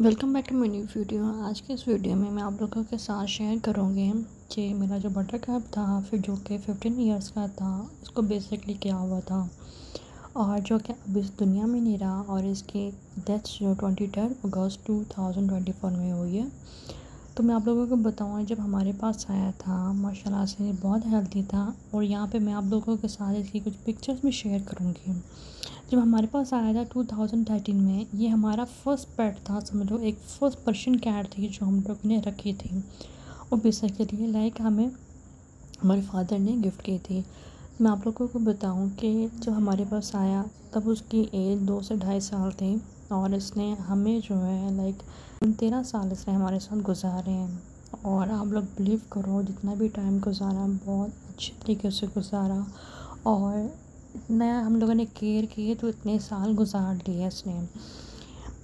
Welcome back to my new video. आज के इस वीडियो में मैं आप लोगों के साथ शेयर करूँगी कि मेरा जो बटर कप था फिर जो कि 15 इयर्स का था उसको बेसिकली क्या हुआ था और जो कि अब इस दुनिया में नहीं रहा और इसकी डेथ जो 23 अगस्त 2024 में हुई है। तो मैं आप लोगों को बताऊँ, जब हमारे पास आया था माशाल्लाह से बहुत हेल्दी था और यहाँ पे मैं आप लोगों के साथ इसकी कुछ पिक्चर्स भी शेयर करूँगी। जब हमारे पास आया था 2013 में, ये हमारा फर्स्ट पेट था, समझ लो एक फर्स्ट पर्शियन कैट थी जो हम लोग ने रखी थी और बेसिकली लाइक हमें हमारे फादर ने गिफ्ट की थी। मैं आप लोगों को बताऊं कि जब हमारे पास आया तब उसकी एज 2 से 2.5 साल थी और इसने हमें जो है लाइक 13 साल इसने हमारे साथ गुजारे हैं। और आप लोग बिलीव करो, जितना भी टाइम गुजारा बहुत अच्छे तरीके से गुजारा और इतना हम लोगों ने केयर किए तो इतने साल गुजार लिए इसने।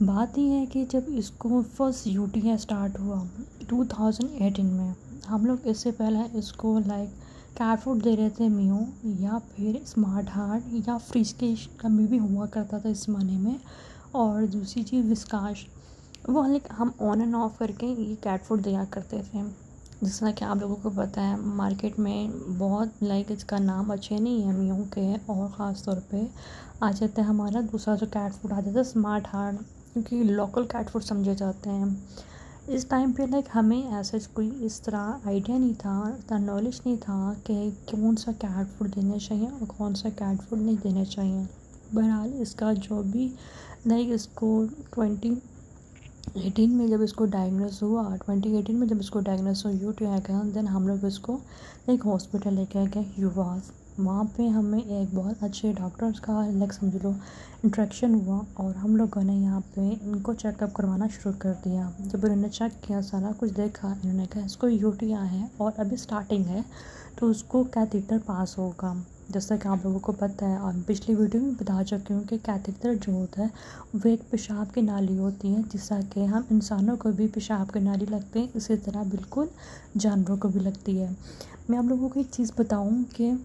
बात ये है कि जब इसको फर्स्ट यूटीआई स्टार्ट हुआ 2018 में, हम लोग इससे पहले इसको लाइक कैट फूड दे रहे थे, मियो या फिर स्मार्ट हार्ट या फ्रिस्केश का भी हुआ करता था इस ज़माने में। और दूसरी चीज़ विस्काश, वो लाइक हम ऑन एंड ऑफ करके ये कैट फूड दिया करते थे। जिस तरह कि आप लोगों को पता है मार्केट में बहुत लाइक इसका नाम अच्छे नहीं है मियों के, और ख़ास तौर पे आ जाता है हमारा दूसरा जो कैट फूड आ जाता है स्मार्ट हार्ट, क्योंकि लोकल कैट फूड समझे जाते हैं। इस टाइम पे लाइक हमें ऐसा कोई इस तरह आइडिया नहीं था, इतना नॉलेज नहीं था कि कौन सा कैट फूड देना चाहिए और कौन सा कैट फूड नहीं देना चाहिए। बहरहाल इसका जो भी लाइक इसको 2018 में जब इसको डायग्नोस हुआ, 2018 में जब इसको डायग्नोस हुआ यूटीआई का, देन हम लोग इसको एक हॉस्पिटल लेके गए युवास। वहाँ पे हमें एक बहुत अच्छे डॉक्टर्स का लाइक समझ लो इंट्रैक्शन हुआ और हम लोगों ने यहाँ पे इनको चेकअप करवाना शुरू कर दिया। जब उन्होंने चेक किया, सारा कुछ देखा, इन्होंने कहा इसको यूटीआई है और अभी स्टार्टिंग है तो उसको कैथेटर पास होगा। जैसा कि आप लोगों को पता है और पिछली वीडियो में बता चुकी हूँ कि कैथेटर जो होता है वो एक पेशाब की नाली होती है, जिससे कि हम इंसानों को भी पेशाब की नाली लगती है, इसी तरह बिल्कुल जानवरों को भी लगती है। मैं आप लोगों को एक चीज़ बताऊँ कि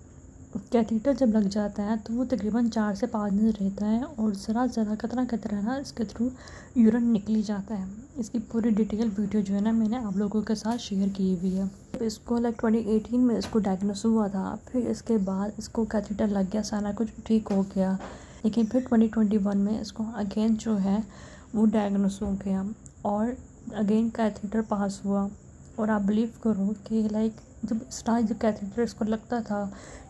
कैथेटर जब लग जाता है तो वो तकरीबन 4 से 5 दिन रहता है और ज़रा कतरा ना इसके थ्रू यूरिन निकली जाता है। इसकी पूरी डिटेल वीडियो जो है ना मैंने आप लोगों के साथ शेयर की हुई है। इसको लाइक 2018 में इसको डायग्नोस हुआ था, फिर इसके बाद इसको कैथेटर लग गया, सारा कुछ ठीक हो गया, लेकिन फिर 2021 में इसको अगेन जो है वो डायग्नोस हो गया और अगेन कैथेटर पास हुआ। और आप बिलीव करो कि लाइक जब कैथेटर इसको लगता था,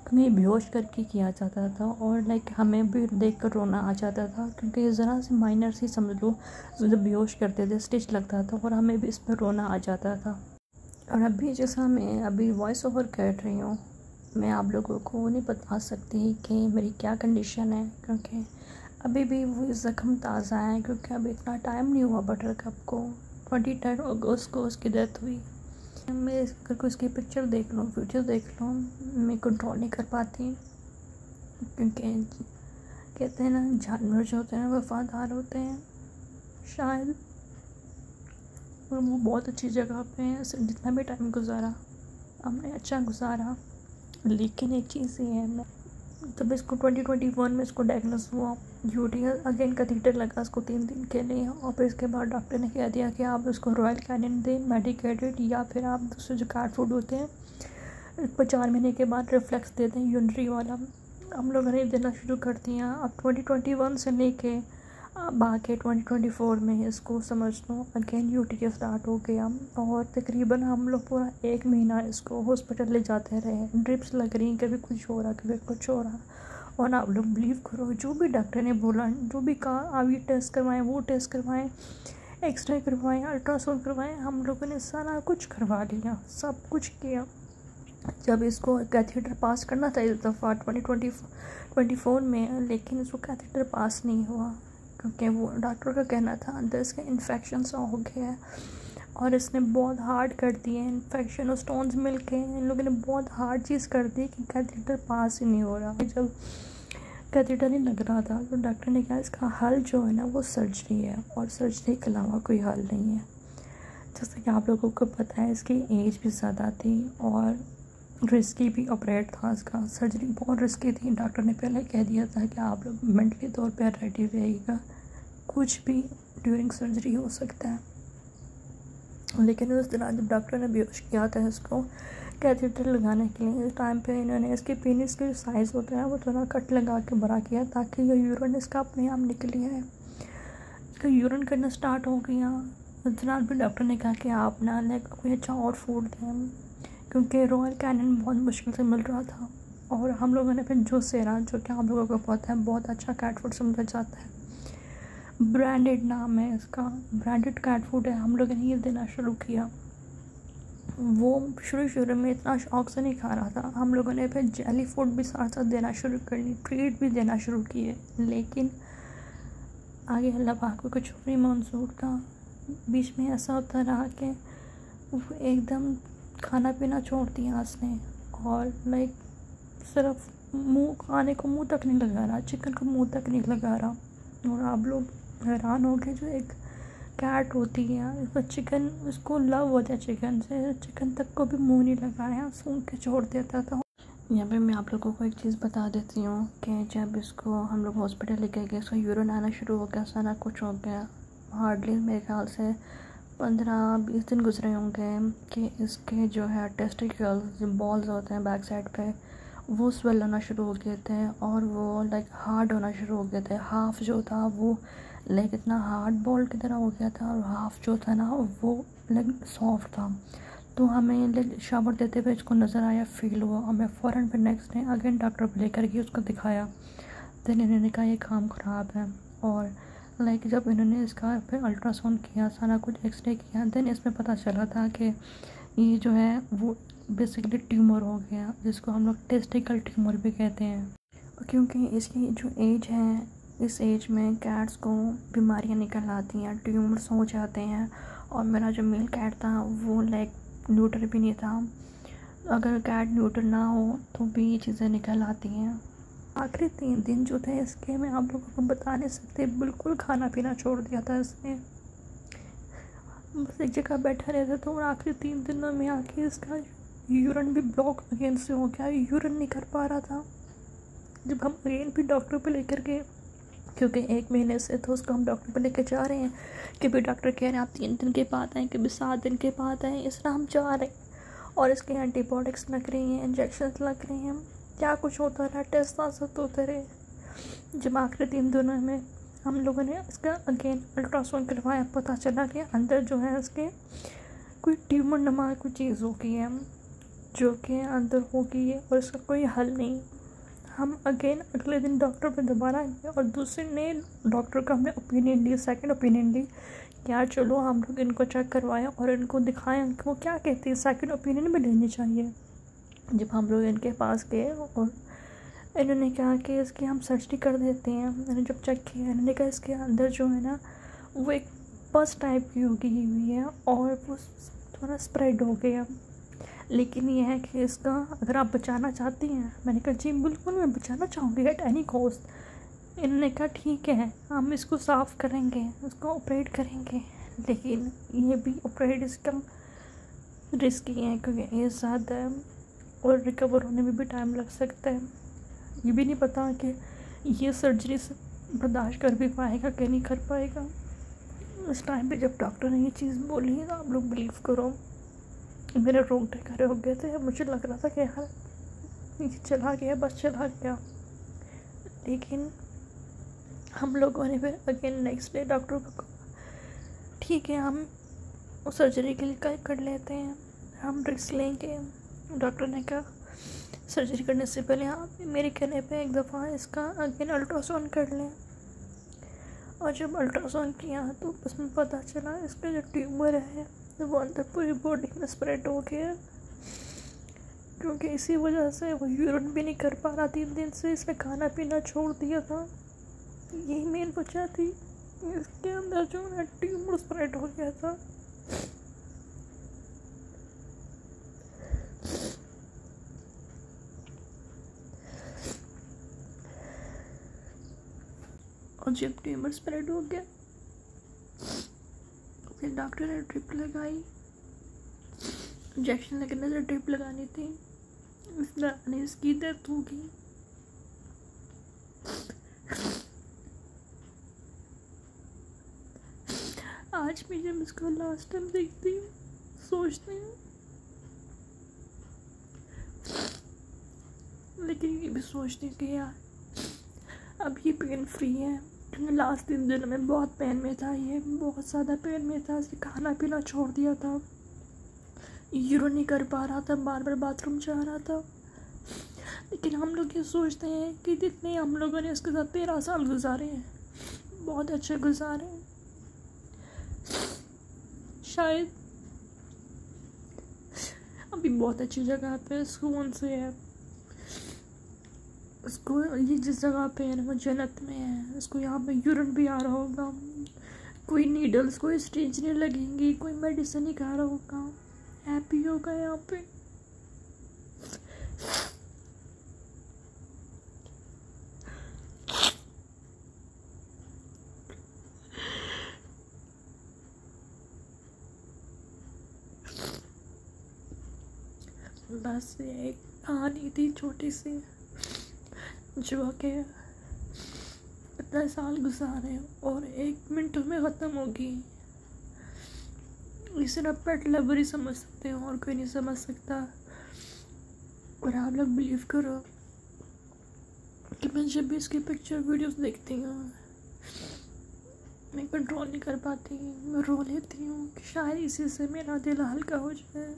क्योंकि बेहोश करके किया जाता था और लाइक हमें भी देख कर रोना आ जाता था, क्योंकि ज़रा सी माइनर सी समझ लो जब बेहोश करते थे स्टिच लगता था और हमें भी इस पर रोना आ जाता था। और अभी जैसा मैं अभी वॉइस ओवर कर रही हूँ, मैं आप लोगों को नहीं बता सकती कि मेरी क्या कंडीशन है, क्योंकि अभी भी वो ज़ख्म ताज़ा है, क्योंकि अभी इतना टाइम नहीं हुआ बटर कप को। 23 अगस्त को उसकी डेथ हुई। मैं अगर कोई उसकी पिक्चर देख लूँ, वीडियो देख लूँ, मैं कंट्रोल नहीं कर पाती, क्योंकि कहते हैं ना जानवर जो होते हैं वफादार होते हैं शायद, और वो बहुत अच्छी जगह पे है। जितना भी टाइम गुजारा हमने अच्छा गुजारा। लेकिन एक चीज़ ये है, मैं जब इसको 2021 में इसको डायग्नोस हुआ यूटीआई, अगेन कैथेटर लगा इसको 3 दिन के लिए, और फिर इसके बाद डॉक्टर ने कह दिया कि आप उसको रॉयल कैनिन दें मेडिकेटेड, या फिर आप दूसरे जो कैट फूड होते हैं इसको 4 महीने के बाद रिफ्लेक्स दे दें यूनरी वाला। हम लोगों ने देना शुरू कर दिया। अब 2021 से लेके अब आके 2024 में इसको समझ लो अगेन यूटीआई स्टार्ट हो गया और तकरीबन हम लोग पूरा 1 महीना इसको हॉस्पिटल ले जाते रहे। ड्रिप्स लग रही, कभी कुछ हो रहा कभी कुछ हो रहा। और आप लोग बिलीव करो, जो भी डॉक्टर ने बोला, जो भी कहा, आप ये टेस्ट करवाएं, वो टेस्ट करवाएं, एक्सरे करवाएं, अल्ट्रासाउंड करवाएं, हम लोगों ने सारा कुछ करवा लिया, सब कुछ किया। जब इसको कैथेटर पास करना था इस दफ़ा 2024 में, लेकिन इसको कैथेटर पास नहीं हुआ, क्योंकि वो डॉक्टर का कहना था अंदर इसके इन्फेक्शन सा हो गया है और इसने बहुत हार्ड कर दिए इन्फेक्शन और स्टोन्स मिल के इन लोगों ने बहुत हार्ड चीज़ कर दी कि कैथेटर पास ही नहीं हो रहा। जब कैथेटर नहीं लग रहा था तो डॉक्टर ने कहा इसका हल जो है ना वो सर्जरी है, और सर्जरी के अलावा कोई हल नहीं है। जैसे कि आप लोगों को पता है इसकी एज भी ज़्यादा थी और रिस्की भी ऑपरेट था, इसका सर्जरी बहुत रिस्की थी। डॉक्टर ने पहले कह दिया था कि आप लोग मेंटली तौर पर रेडी रहिएगा, कुछ भी ड्यूरिंग सर्जरी हो सकता है। लेकिन उस दौरान जब डॉक्टर ने बेहोश किया था इसको कैथेटर लगाने के लिए, इस टाइम पे इन्होंने इसके पेनिस के जो साइज़ होता है वो थोड़ा कट लगा के बड़ा किया ताकि ये यूरिन इसका अपने आप निकल आए। इसका यूरिन करना स्टार्ट हो गया। उस दौरान भी डॉक्टर ने कहा कि आप ना लाइक कोई अच्छा और फूड दें, क्योंकि रॉयल कैनिन बहुत मुश्किल से मिल रहा था। और हम लोगों ने फिर जूसेरा, जो कि हम लोगों को पता है बहुत अच्छा कैट फूड समझा जाता है, ब्रांडेड नाम है इसका, ब्रांडेड कैट फूड है, हम लोगों ने ये देना शुरू किया। वो शुरू में इतना शौक से नहीं खा रहा था। हम लोगों ने फिर जेली फूड भी साथ साथ देना शुरू कर ली, ट्रीट भी देना शुरू किए। लेकिन आगे अल्लाह पाक को कुछ नहीं मंजूर था। बीच में ऐसा होता रहा कि वो एकदम खाना पीना छोड़ दिया उसने, और लाइक सिर्फ खाने को मुंह तक नहीं लगा रहा, चिकन को मुंह तक नहीं लगा रहा। और आप लोग हैरान हो गए, जो एक कैट होती है इसको चिकन, उसको लव होता है चिकन से, चिकन तक को भी मुंह नहीं लगाया, सूंघ के छोड़ देता था। यहाँ पे मैं आप लोगों को एक चीज़ बता देती हूँ कि जब इसको हम लोग हॉस्पिटल लेके गए, इसका यूरिन आना शुरू हो गया, सारा कुछ हो गया। हार्डली मेरे ख्याल से 15-20 दिन गुजरे होंगे कि इसके जो है टेस्टिकल्स, जो बॉल्स होते हैं बैक साइड पे, वो स्वेल होना शुरू हो गए थे और वो लाइक हार्ड होना शुरू हो गए थे। हाफ जो था वो लाइक इतना हार्ड बॉल की तरह हो गया था, और हाफ जो था ना वो लाइक सॉफ्ट था। तो हमें लाइक शावर देते हुए इसको नज़र आया, फील हुआ, और मैं फ़ौरन फिर नेक्स्ट डे अगेन डॉक्टर को लेकर गई, उसको दिखाया। देन इन्होंने कहा ये काम ख़राब है। और लाइक जब इन्होंने इसका फिर अल्ट्रासाउंड किया, सारा कुछ एक्सरे किया, देन इसमें पता चला था कि ये जो है वो बेसिकली ट्यूमर हो गया, जिसको हम लोग टेस्टिकल ट्यूमर भी कहते हैं। क्योंकि इसकी जो एज है, इस एज में कैट्स को बीमारियां निकल आती हैं, ट्यूमर्स हो जाते हैं। और मेरा जो मेल कैट था वो लाइक न्यूटर भी नहीं था। अगर कैट न्यूटर ना हो तो भी ये चीज़ें निकल आती हैं। आखिरी 3 दिन जो थे इसके, मैं आप लोगों को बता नहीं सकते, बिल्कुल खाना पीना छोड़ दिया था इसने, बस एक जगह बैठा रहता था। और आखिरी 3 दिनों में आके इसका यूरिन भी ब्लॉक अगेन से हो गया, यूरिन नहीं कर पा रहा था। जब हम अगेन भी डॉक्टर पे लेकर गए, क्योंकि 1 महीने से तो उसको हम डॉक्टर पे लेकर जा रहे हैं, कि भी डॉक्टर कह रहे हैं आप 3 दिन के बाद आएँ, कभी 7 दिन के बाद आएँ, इस तरह हम जा रहे हैं। और इसके एंटीबायोटिक्स लग रही हैं, इंजेक्शन लग रहे हैं, क्या कुछ होता रहा, टेस्ट सब होते रहे। जब आखिरी 3 दिनों में हम लोगों ने इसका अगेन अल्ट्रासाउंड करवाया, पता चला कि अंदर जो है इसके कोई ट्यूमर नमा कोई चीज़ हो गई है, जो कि अंदर हो गई है, और इसका कोई हल नहीं। हम अगेन अगले दिन डॉक्टर पे दोबारा गए, और दूसरे नए डॉक्टर का हमने ओपिनियन ली, सेकंड ओपिनियन ली, क्या चलो हम लोग इनको चेक करवाएं और इनको दिखाएं कि वो क्या कहती है, सेकंड ओपिनियन भी लेनी चाहिए। जब हम लोग इनके पास गए और इन्होंने कहा कि इसकी हम सर्जरी कर देते हैं, मैंने जब चेक किया, इन्होंने कहा इसके अंदर जो है ना वो एक पस टाइप की उगी हुई है और वो थोड़ा स्प्रेड हो गया। लेकिन ये है कि इसका अगर आप बचाना चाहती हैं, मैंने कहा जी बिल्कुल मैं बचाना चाहूँगी एट एनी कॉस्ट। इन्होंने कहा ठीक है हम इसको साफ़ करेंगे, उसको ऑपरेट करेंगे, लेकिन ये भी ऑपरेट इसका रिस्की है क्योंकि एज ज़्यादा है और रिकवर होने में भी टाइम लग सकता है। ये भी नहीं पता कि ये सर्जरी से बर्दाश्त कर भी पाएगा कि नहीं कर पाएगा। उस टाइम पे जब डॉक्टर ने ये चीज़ बोली तो आप लोग बिलीव करो मेरे रोंगटे खड़े हो गए थे। मुझे लग रहा था कि यार ये चला गया, बस चला गया। लेकिन हम लोगों ने फिर अगेन नेक्स्ट डे डॉक्टर को ठीक है हम सर्जरी के लिए कर लेते हैं, हम रिस्क लेंगे। डॉक्टर ने कहा सर्जरी करने से पहले आप मेरे कहने पे एक दफ़ा इसका अगेन अल्ट्रासाउंड कर लें। और जब अल्ट्रासाउंड किया तो उसमें पता चला इसका जो ट्यूमर है वो अंदर पूरी बॉडी में स्प्रेड हो गया, क्योंकि इसी वजह से वो यूरिन भी नहीं कर पा रहा। 3 दिन से इसने खाना पीना छोड़ दिया था, यही मेन वजह थी। इसके अंदर जो है ट्यूमर स्प्रेड हो गया था। और जब ट्यूमर स्प्रेड हो गया फिर डॉक्टर ने ड्रिप लगाई, इंजेक्शन लगने से ड्रिप लगानी थी, इस दौरान इसकी डेथ हो गई। आज भी जब इसको लास्ट टाइम देखती हूँ सोचती हूँ, लेकिन ये भी सोचती हूँ कि यार अब ये पेन फ्री है। लास्ट 3 दिनों में बहुत पेन में था, ये बहुत ज़्यादा पेन में था। इसे खाना पीना छोड़ दिया था, यूरिन नहीं कर पा रहा था, बार बार बाथरूम जा रहा था। लेकिन हम लोग ये सोचते हैं कि जितने हम लोगों ने इसके साथ 13 साल गुजारे हैं, बहुत अच्छे गुजारे हैं। शायद अभी बहुत अच्छी जगह पे सुकून से है। इसको ये जिस जगह पे है ना वो जन्नत में है। इसको यहाँ पे यूरिन भी आ रहा होगा, कोई नीडल्स कोई स्टिच नहीं लगेंगी, कोई मेडिसिन नहीं खा रहा होगा, हैप्पी होगा यहाँ पे। बस ये एक कहानी थी छोटी सी, जो कि इतने साल गुजारे और 1 मिनट में ख़त्म होगी। इसे ना पेट लवर ही समझ सकते हो और कोई नहीं समझ सकता। और आप लोग बिलीव करो कि मैं जब भी इसकी पिक्चर वीडियोस देखती हूँ मैं कंट्रोल नहीं कर पाती, मैं रो लेती हूँ कि शायद इसी से मेरा दिल हल्का हो जाए।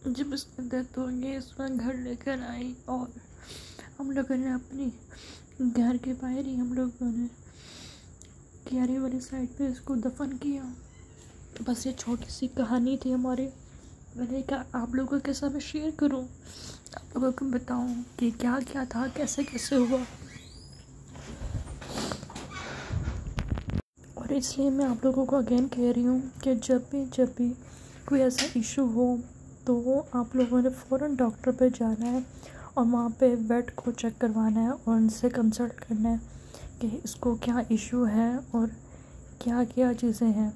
जब इसकी डेथ हो गई इसमें घर लेकर आई और हम लोगों ने अपनी घर के बाहर ही हम लोगों ने क्यारी वाली साइड पे इसको दफन किया। बस ये छोटी सी कहानी थी हमारी। मैंने कहा आप लोगों के साथ मैं शेयर करूं, आप लोगों को बताऊं कि क्या क्या था, कैसे कैसे हुआ। और इसलिए मैं आप लोगों को अगेन कह रही हूँ कि जब भी कोई ऐसा इशू हो तो आप लोगों ने फ़ौरन डॉक्टर पे जाना है और वहाँ पे वेट को चेक करवाना है और उनसे कंसल्ट करना है कि इसको क्या इशू है और क्या क्या चीज़ें हैं।